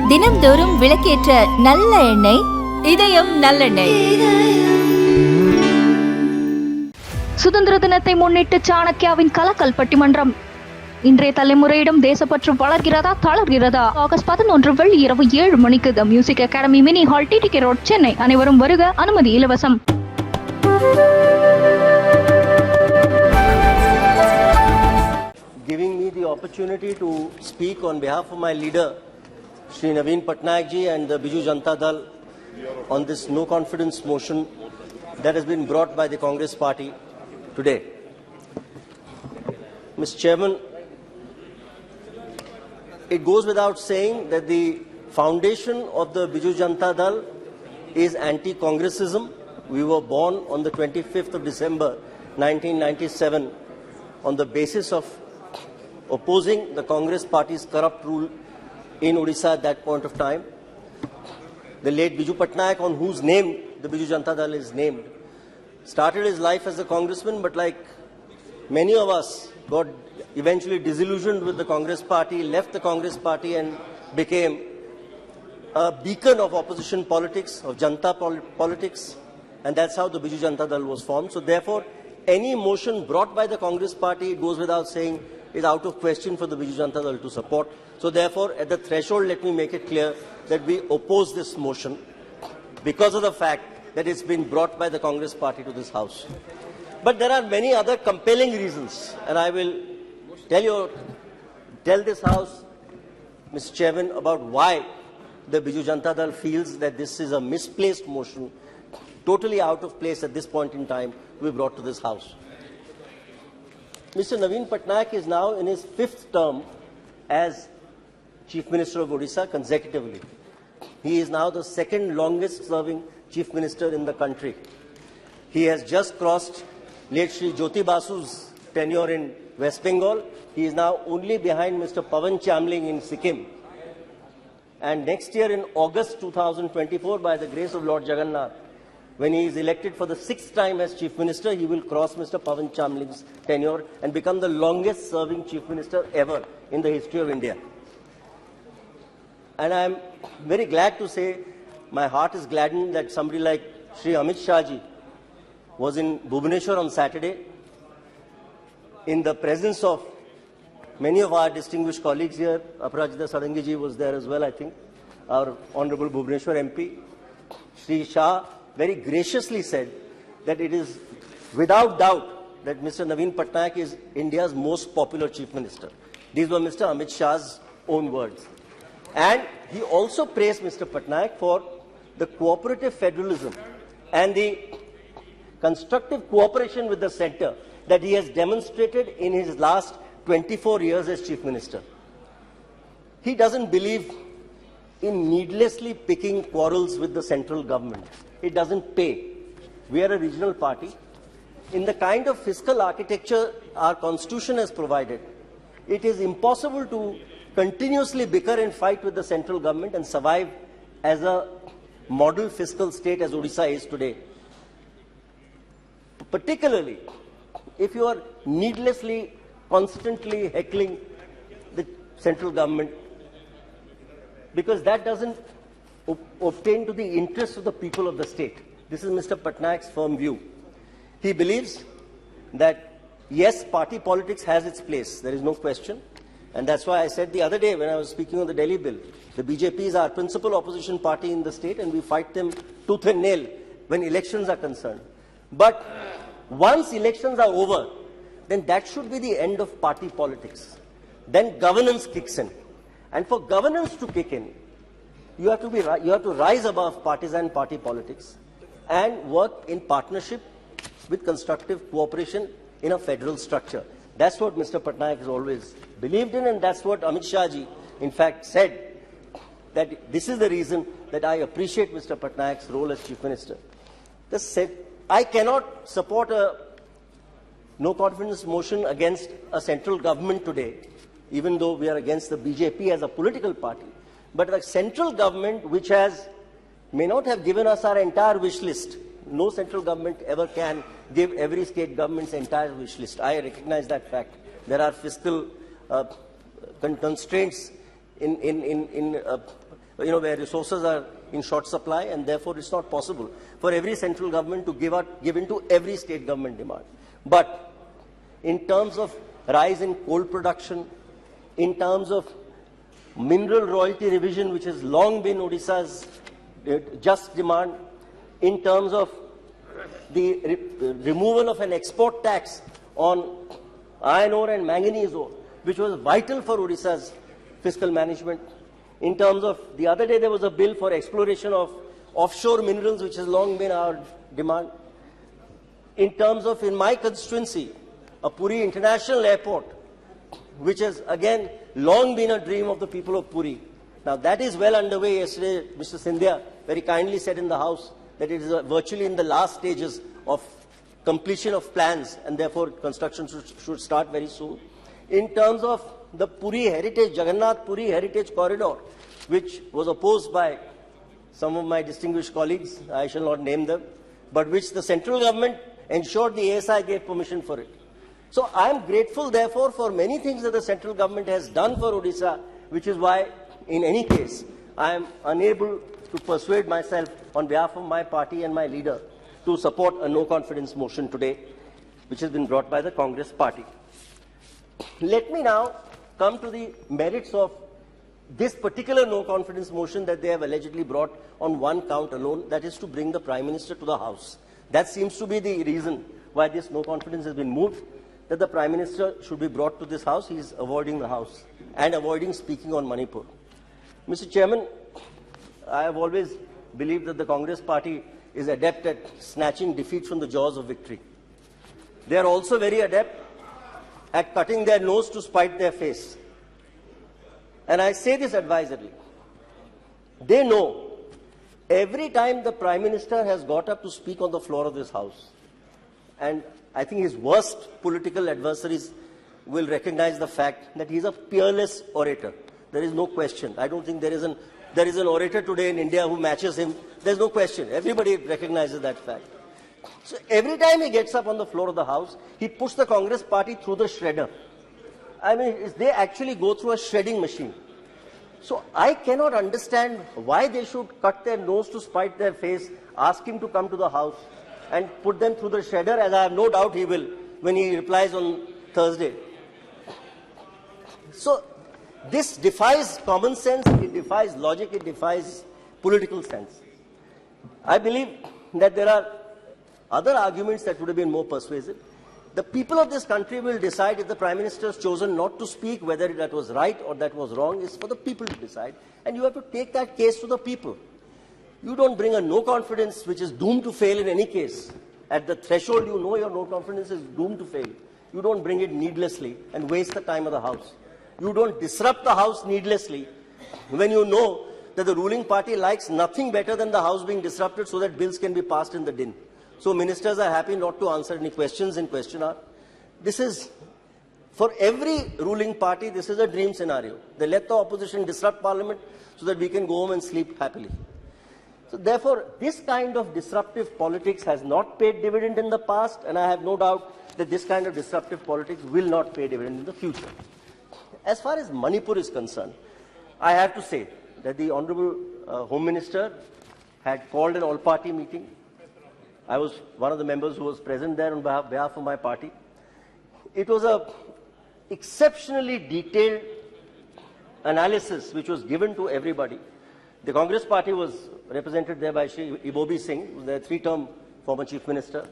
தினம்தோறும் விளக்கேற்ற நல்ல எண்ணெய் இதயம் நல்லெண்ணெய். சுதந்திர தினத்தை முன்னிட்டு சாணக்கியாவின் கலக்கல் பட்டிமன்றம். இன்றைய தலைமுறையிடம் தேசப்பற்று வளர்கிறதா தளர்கிறதா? ஆகஸ்ட் 11 வெள்ளி இரவு 7 மணிக்கு the music academy mini hall, TTK road, Chennai. அனைவரும் வருக, அனுமதி இலவசம். Giving me the opportunity to speak on behalf of my leader, Shri Naveen Patnaik ji, and the Biju Janata Dal on this no confidence motion that has been brought by the Congress party today. Mr. Chairman, it goes without saying that the foundation of the Biju Janata Dal is anti-Congressism. We were born on the 25th of December 1997 on the basis of opposing the Congress party's corrupt rule in Odisha at that point of time. The late Biju Patnaik, on whose name the Biju Janata Dal is named, started his life as a congressman, but like many of us, got eventually disillusioned with the Congress party, left the Congress party and became a beacon of opposition politics, of Janta politics, and that's how the Biju Janata Dal was formed. So therefore, any motion brought by the Congress party, it goes without saying, is out of question for the Biju Janata Dal to support. So therefore, at the threshold, let me make it clear that we oppose this motion because of the fact that it's been brought by the Congress party to this House. But there are many other compelling reasons, and I will tell this House, Mr. Chairman, about why the Biju Janata Dal feels that this is a misplaced motion, totally out of place at this point in time, to be brought to this House. Mr. Naveen Patnaik is now in his 5th term as Chief Minister of Odisha consecutively. He is now the 2nd longest serving Chief Minister in the country. He has just crossed late Shri Jyoti Basu's tenure in West Bengal. He is now only behind Mr. Pawan Chamling in Sikkim. And next year in August 2024, by the grace of Lord Jagannath, when he is elected for the 6th time as Chief Minister, he will cross Mr. Pawan Chamling's tenure and become the longest serving Chief Minister ever in the history of India. And I am very glad to say, my heart is gladdened that somebody like Shri Amit Shah ji was in Bhubaneswar on Saturday in the presence of many of our distinguished colleagues here. Aparajita Sarangi ji was there as well, I think, our Honorable Bhubaneswar MP. Shri Shah very graciously said that it is without doubt that Mr. Naveen Patnaik is India's most popular Chief Minister. These were Mr. Amit Shah's own words. And he also praised Mr. Patnaik for the cooperative federalism and the constructive cooperation with the centre that he has demonstrated in his last 24 years as Chief Minister. He doesn't believe in needlessly picking quarrels with the central government. It doesn't pay. We are a regional party. In the kind of fiscal architecture our constitution has provided, it is impossible to continuously bicker and fight with the central government and survive as a model fiscal state as Odisha is today. Particularly if you are needlessly, constantly heckling the central government, because that doesn't obtain to the interests of the people of the state. This is Mr. Patnaik's firm view. He believes that, yes, party politics has its place. There is no question. And that's why I said the other day when I was speaking on the Delhi bill, the BJP is our principal opposition party in the state and we fight them tooth and nail when elections are concerned. But once elections are over, then that should be the end of party politics. Then governance kicks in. And for governance to kick in, you have to rise above partisan party politics and work in partnership with constructive cooperation in a federal structure. That's what Mr. Patnaik has always believed in, and that's what Amit Shah ji, in fact, said, that this is the reason that I appreciate Mr. Patnaik's role as Chief Minister. I cannot support a no confidence motion against a central government today, even though we are against the BJP as a political party. But the central government, which may not have given us our entire wish list. No central government ever can give every state government's entire wish list. I recognize that fact. There are fiscal constraints where resources are in short supply, and therefore it's not possible for every central government to give in to every state government demand. But in terms of rise in coal production, in terms of mineral royalty revision, which has long been Odisha's just demand, in terms of the removal of an export tax on iron ore and manganese ore, which was vital for Odisha's fiscal management. In terms of, the other day there was a bill for exploration of offshore minerals, which has long been our demand. In terms of, in my constituency, a Puri International Airport, which has again long been a dream of the people of Puri. Now that is well underway. Yesterday, Mr. Sindhya very kindly said in the House that it is virtually in the last stages of completion of plans, and therefore construction should start very soon. In terms of the Puri Heritage, Jagannath Puri Heritage Corridor, which was opposed by some of my distinguished colleagues, I shall not name them, but which the central government ensured the ASI gave permission for it. So I am grateful, therefore, for many things that the central government has done for Odisha, which is why, in any case, I am unable to persuade myself on behalf of my party and my leader to support a no-confidence motion today, which has been brought by the Congress party. Let me now come to the merits of this particular no-confidence motion that they have allegedly brought on one count alone, that is to bring the Prime Minister to the House. That seems to be the reason why this no-confidence has been moved, that the Prime Minister should be brought to this House. He is avoiding the House and avoiding speaking on Manipur. Mr. Chairman, I have always believed that the Congress party is adept at snatching defeat from the jaws of victory. They are also very adept at cutting their nose to spite their face. And I say this advisedly. They know every time the Prime Minister has got up to speak on the floor of this House, and I think his worst political adversaries will recognize the fact that he is a peerless orator. There is no question. I don't think there is an orator today in India who matches him. There's no question. Everybody recognizes that fact. So every time he gets up on the floor of the House, he puts the Congress party through the shredder. I mean, they actually go through a shredding machine. So I cannot understand why they should cut their nose to spite their face, ask him to come to the House and put them through the shredder, as I have no doubt he will when he replies on Thursday. So this defies common sense, it defies logic, it defies political sense. I believe that there are other arguments that would have been more persuasive. The people of this country will decide if the Prime Minister has chosen not to speak, whether that was right or that was wrong, is for the people to decide. And you have to take that case to the people. You don't bring a no confidence which is doomed to fail in any case. At the threshold, you know your no confidence is doomed to fail. You don't bring it needlessly and waste the time of the House. You don't disrupt the House needlessly when you know that the ruling party likes nothing better than the House being disrupted so that bills can be passed in the din. So ministers are happy not to answer any questions in question hour. This is, for every ruling party, this is a dream scenario. They let the opposition disrupt parliament so that we can go home and sleep happily. So therefore, this kind of disruptive politics has not paid dividend in the past, and I have no doubt that this kind of disruptive politics will not pay dividend in the future. As far as Manipur is concerned, I have to say that the Honorable Home Minister had called an all-party meeting. I was one of the members who was present there on behalf of my party. It was an exceptionally detailed analysis which was given to everybody. The Congress party was represented there by Shri Ibobi Singh, who was the three-term former Chief Minister.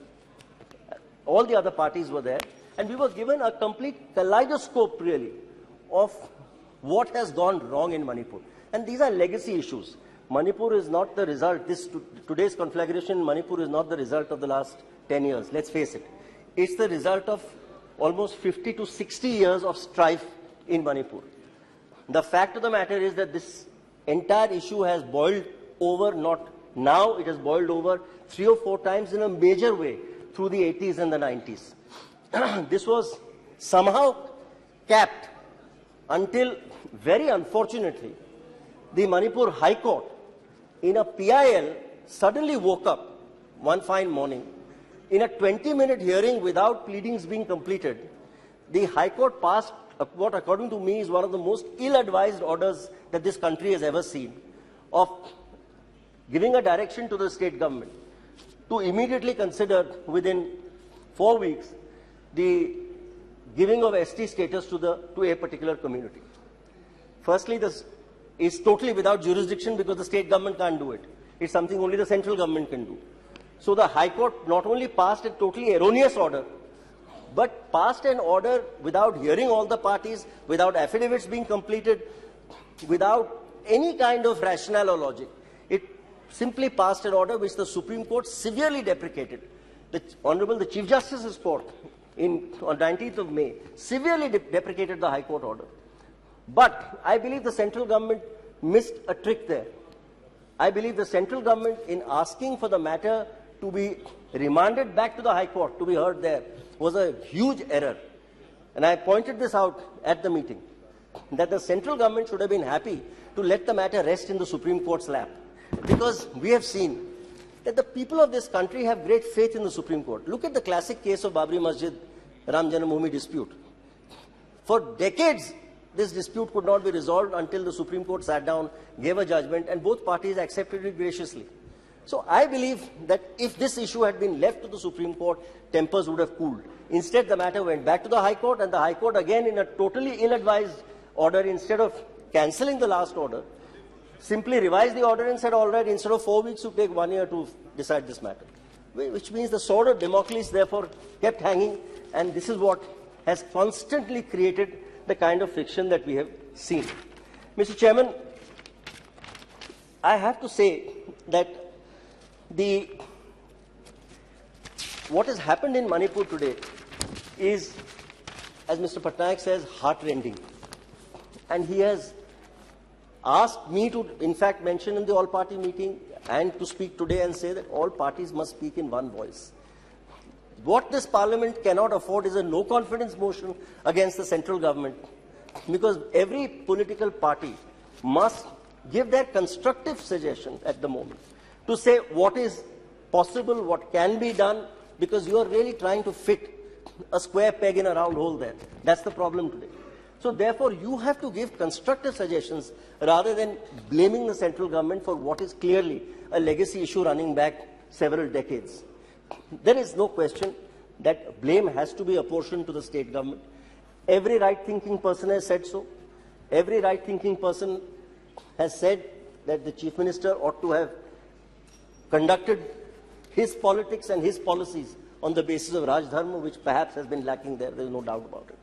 All the other parties were there. And we were given a complete kaleidoscope, really, of what has gone wrong in Manipur. And these are legacy issues. Manipur is not the result, today's conflagration in Manipur is not the result of the last 10 years, let's face it. It's the result of almost 50 to 60 years of strife in Manipur. The fact of the matter is that this entire issue has boiled over, not now, it has boiled over 3 or 4 times in a major way through the 80s and the 90s. This was somehow capped until, very unfortunately, the Manipur High Court in a PIL suddenly woke up one fine morning. In a 20-minute hearing without pleadings being completed, the High Court passed what according to me is one of the most ill-advised orders that this country has ever seen, of giving a direction to the state government to immediately consider within 4 weeks the giving of ST status to a particular community. Firstly, this is totally without jurisdiction because the state government can't do it. It's something only the central government can do. So the High Court not only passed a totally erroneous order, but passed an order without hearing all the parties, without affidavits being completed, without any kind of rationale or logic. It simply passed an order which the Supreme Court severely deprecated. The Chief Justice's Court on 19th of May severely deprecated the High Court order. But I believe the central government missed a trick there. I believe the central government, in asking for the matter to be remanded back to the High Court to be heard there, was a huge error. And I pointed this out at the meeting, that the central government should have been happy to let the matter rest in the Supreme Court's lap. Because we have seen that the people of this country have great faith in the Supreme Court. Look at the classic case of Babri Masjid Ram Janmabhoomi dispute. For decades, this dispute could not be resolved until the Supreme Court sat down, gave a judgment, and both parties accepted it graciously. So I believe that if this issue had been left to the Supreme Court, tempers would have cooled. Instead, the matter went back to the High Court, and the High Court, again in a totally ill-advised order, instead of cancelling the last order, simply revised the order and said, all right, instead of 4 weeks, you take 1 year to decide this matter. Which means the sword of Damocles, therefore, kept hanging, and this is what has constantly created the kind of friction that we have seen. Mr. Chairman, I have to say that what has happened in Manipur today is, as Mr. Patnaik says, heart-rending. And he has asked me to, in fact, mention in the all-party meeting and to speak today and say that all parties must speak in one voice. What this parliament cannot afford is a no-confidence motion against the central government, because every political party must give their constructive suggestion at the moment to say what is possible, what can be done, because you are really trying to fit a square peg in a round hole there. That's the problem today. So therefore, you have to give constructive suggestions rather than blaming the central government for what is clearly a legacy issue running back several decades. There is no question that blame has to be apportioned to the state government. Every right-thinking person has said so. Every right-thinking person has said that the Chief Minister ought to have conducted his politics and his policies on the basis of Raj Dharma, which perhaps has been lacking there. There is no doubt about it.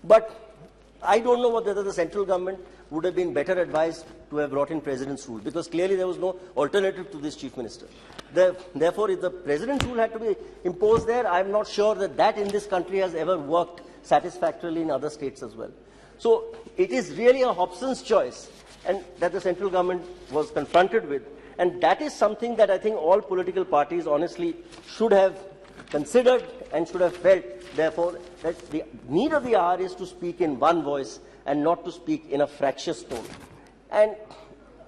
But I don't know whether the central government would have been better advised to have brought in President's rule, because clearly there was no alternative to this Chief Minister. Therefore, if the President's rule had to be imposed there, I'm not sure that that in this country has ever worked satisfactorily in other states as well. So it is really a Hobson's choice, and that the central government was confronted with. And that is something that I think all political parties honestly should have considered and should have felt, therefore, that the need of the hour is to speak in one voice and not to speak in a fractious tone. And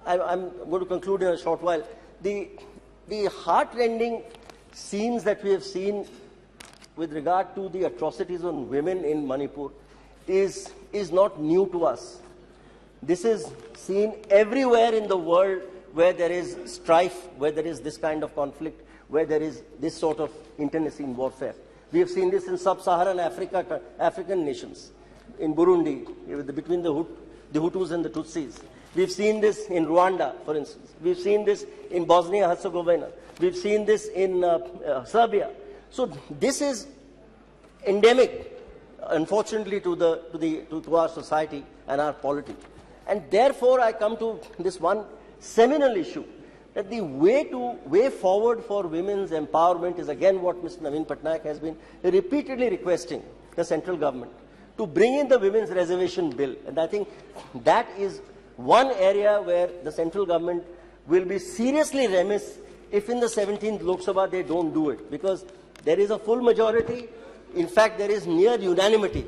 I'm going to conclude in a short while. The heart-rending scenes that we have seen with regard to the atrocities on women in Manipur is not new to us. This is seen everywhere in the world where there is strife, where there is this kind of conflict, where there is this sort of internecine warfare. We have seen this in sub-Saharan African nations, in Burundi, between the Hutus and the Tutsis. We've seen this in Rwanda, for instance. We've seen this in Bosnia-Herzegovina. We've seen this in Serbia. So this is endemic, unfortunately, to our society and our polity. And therefore, I come to this one seminal issue, that the way forward for women's empowerment is again what Mr. Naveen Patnaik has been repeatedly requesting the central government to bring in the Women's Reservation Bill. And I think that is one area where the central government will be seriously remiss if in the 17th Lok Sabha they don't do it, because there is a full majority. In fact, there is near unanimity.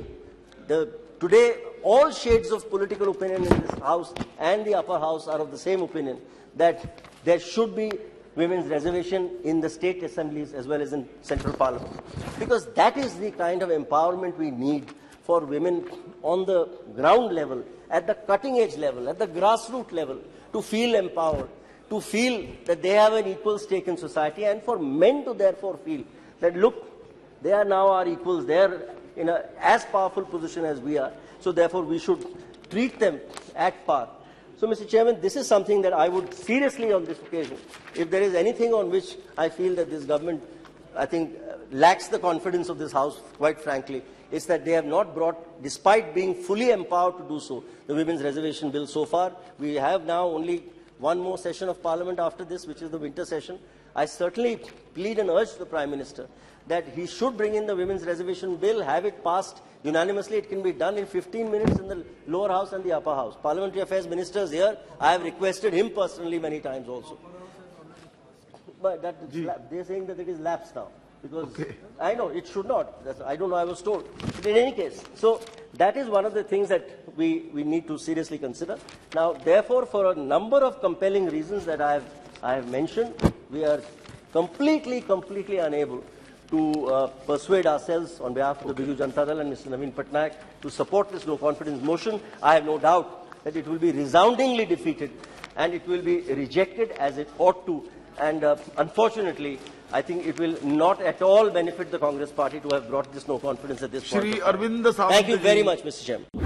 Today, all shades of political opinion in this House and the upper house are of the same opinion, that there should be women's reservation in the state assemblies as well as in central parliament. Because that is the kind of empowerment we need for women on the ground level, at the cutting edge level, at the grassroots level, to feel empowered, to feel that they have an equal stake in society, and for men to therefore feel that, look, they are now our equals, they are in a as powerful position as we are, so therefore we should treat them at par. So, Mr. Chairman, this is something that I would seriously on this occasion, if there is anything on which I feel that this government, I think, lacks the confidence of this House, quite frankly, is that they have not brought, despite being fully empowered to do so, the Women's Reservation Bill so far. We have now only one more session of Parliament after this, which is the winter session. I certainly plead and urge the Prime Minister that he should bring in the Women's Reservation Bill, have it passed unanimously. It can be done in 15 minutes in the lower house and the upper house. Parliamentary Affairs Minister is here. I have requested him personally many times also. But they're saying that it is lapsed now. Because I know it should not. I don't know, I was told. But in any case, so that is one of the things that we need to seriously consider. Now, therefore, for a number of compelling reasons that I have mentioned, we are completely unable to persuade ourselves on behalf of the Biju Janata Dal and Mr. Naveen Patnaik to support this no confidence motion. I have no doubt that it will be resoundingly defeated and it will be rejected as it ought to. And unfortunately, I think it will not at all benefit the Congress party to have brought this no confidence at this point. Shri Arvind Savant Thank you very much, Mr. Chairman.